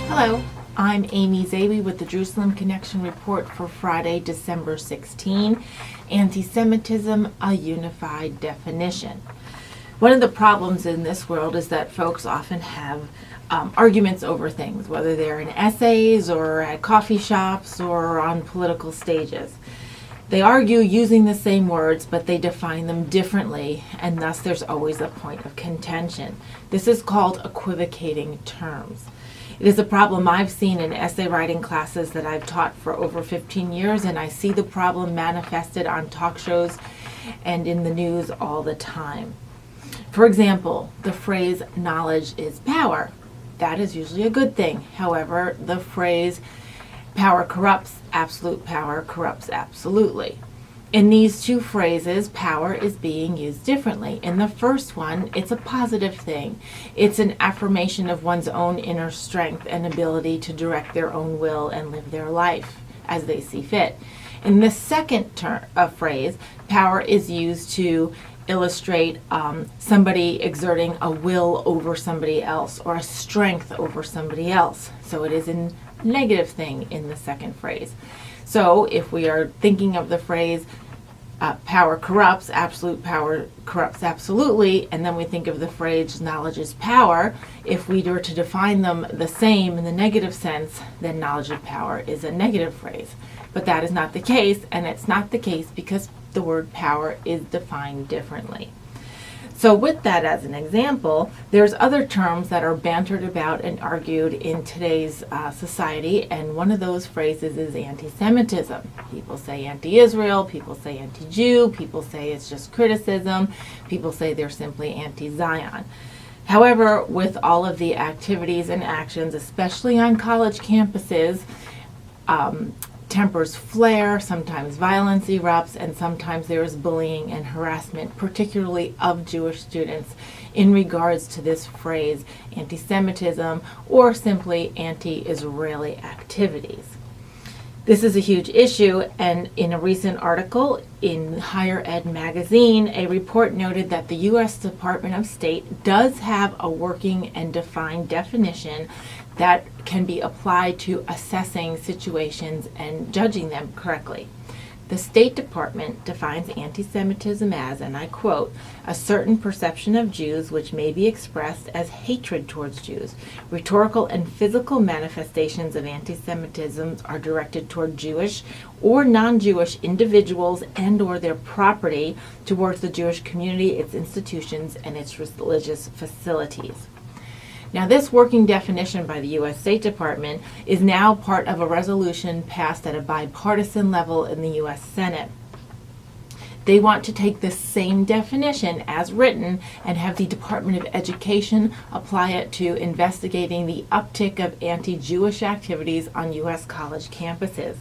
Hello, I'm Amy Zawi with the Jerusalem Connection Report for Friday, December 16, Antisemitism, a Unified Definition. One of the problems in this world is that folks often have arguments over things, whether they're in essays or at coffee shops or on political stages. They argue using the same words, but they define them differently, and thus there's always a point of contention. This is called equivocating terms. It is a problem I've seen in essay writing classes that I've taught for over 15 years, and I see the problem manifested on talk shows and in the news all the time. For example, the phrase knowledge is power. That is usually a good thing. However, the phrase power corrupts absolutely. In these two phrases, power is being used differently. In the first one, it's a positive thing. It's an affirmation of one's own inner strength and ability to direct their own will and live their life as they see fit. In the second phrase, power is used to illustrate somebody exerting a will over somebody else or a strength over somebody else. So it is a negative thing in the second phrase. So if we are thinking of the phrase power corrupts, absolute power corrupts absolutely, and then we think of the phrase knowledge is power, if we were to define them the same in the negative sense, then knowledge of power is a negative phrase. But that is not the case, and it's not the case because the word power is defined differently. So with that as an example, there's other terms that are bantered about and argued in today's society, and one of those phrases is anti-Semitism. People say anti-Israel, people say anti-Jew, people say it's just criticism, people say they're simply anti-Zion. However, with all of the activities and actions, especially on college campuses, tempers flare, sometimes violence erupts, and sometimes there is bullying and harassment, particularly of Jewish students, in regards to this phrase, anti-Semitism, or simply anti-Israeli activities. This is a huge issue, and in a recent article in Higher Ed magazine, a report noted that the U.S. Department of State does have a working and defined definition that can be applied to assessing situations and judging them correctly. The State Department defines anti-Semitism as, and I quote, a certain perception of Jews which may be expressed as hatred towards Jews. Rhetorical and physical manifestations of anti-Semitism are directed toward Jewish or non-Jewish individuals and or their property, towards the Jewish community, its institutions, and its religious facilities. Now, this working definition by the U.S. State Department is now part of a resolution passed at a bipartisan level in the U.S. Senate. They want to take the same definition as written and have the Department of Education apply it to investigating the uptick of anti-Jewish activities on U.S. college campuses.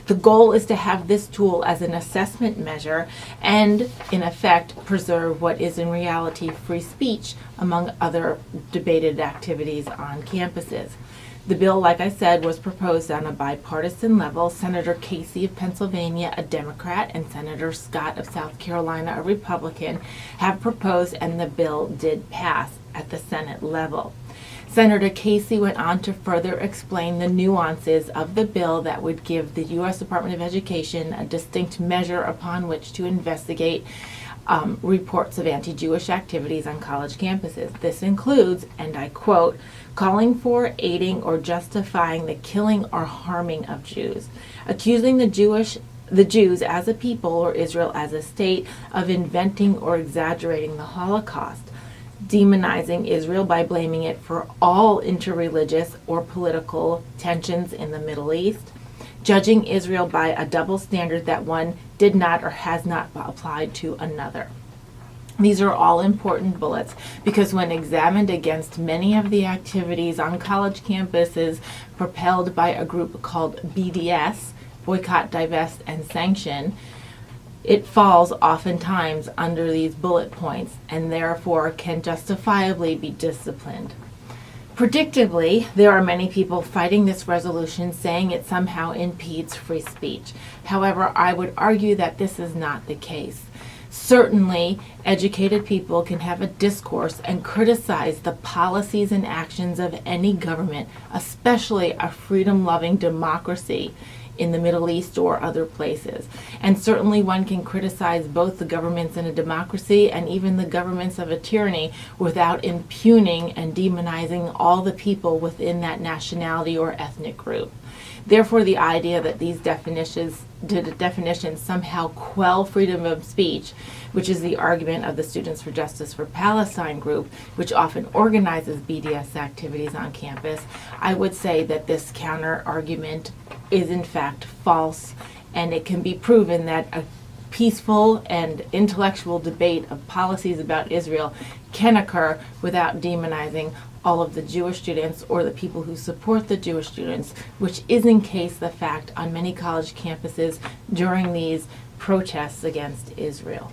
The goal is to have this tool as an assessment measure and, in effect, preserve what is in reality free speech, among other debated activities on campuses. The bill, like I said, was proposed on a bipartisan level. Senator Casey of Pennsylvania, a Democrat, and Senator Scott of South Carolina, a Republican, have proposed, and the bill did pass at the Senate level. Senator Casey went on to further explain the nuances of the bill that would give the U.S. Department of Education a distinct measure upon which to investigate reports of anti-Jewish activities on college campuses. This includes, and I quote, calling for, aiding, or justifying the killing or harming of Jews, accusing the Jews as a people or Israel as a state of inventing or exaggerating the Holocaust, demonizing Israel by blaming it for all interreligious or political tensions in the Middle East, judging Israel by a double standard that one did not or has not applied to another. These are all important bullets because when examined against many of the activities on college campuses propelled by a group called BDS, Boycott, Divest, and Sanction, it falls oftentimes under these bullet points and therefore can justifiably be disciplined. Predictably, there are many people fighting this resolution saying it somehow impedes free speech. However, I would argue that this is not the case. Certainly, educated people can have a discourse and criticize the policies and actions of any government, especially a freedom-loving democracy in the Middle East or other places. And certainly one can criticize both the governments in a democracy and even the governments of a tyranny without impugning and demonizing all the people within that nationality or ethnic group. Therefore, the idea that these definitions somehow quell freedom of speech, which is the argument of the Students for Justice for Palestine group, which often organizes BDS activities on campus, I would say that this counter argument is in fact false, and it can be proven that a peaceful and intellectual debate of policies about Israel can occur without demonizing all of the Jewish students or the people who support the Jewish students, which is in case the fact on many college campuses during these protests against Israel.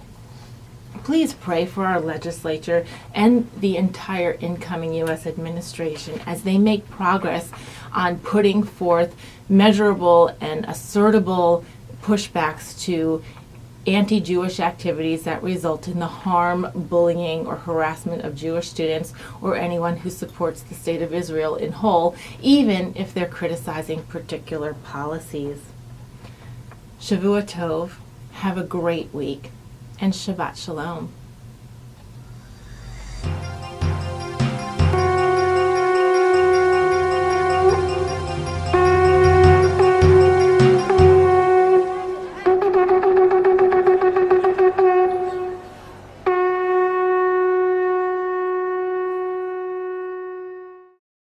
Please pray for our legislature and the entire incoming U.S. administration as they make progress on putting forth measurable and assertable pushbacks to anti-Jewish activities that result in the harm, bullying, or harassment of Jewish students or anyone who supports the state of Israel in whole, even if they're criticizing particular policies. Shavua Tov, have a great week, and Shabbat Shalom.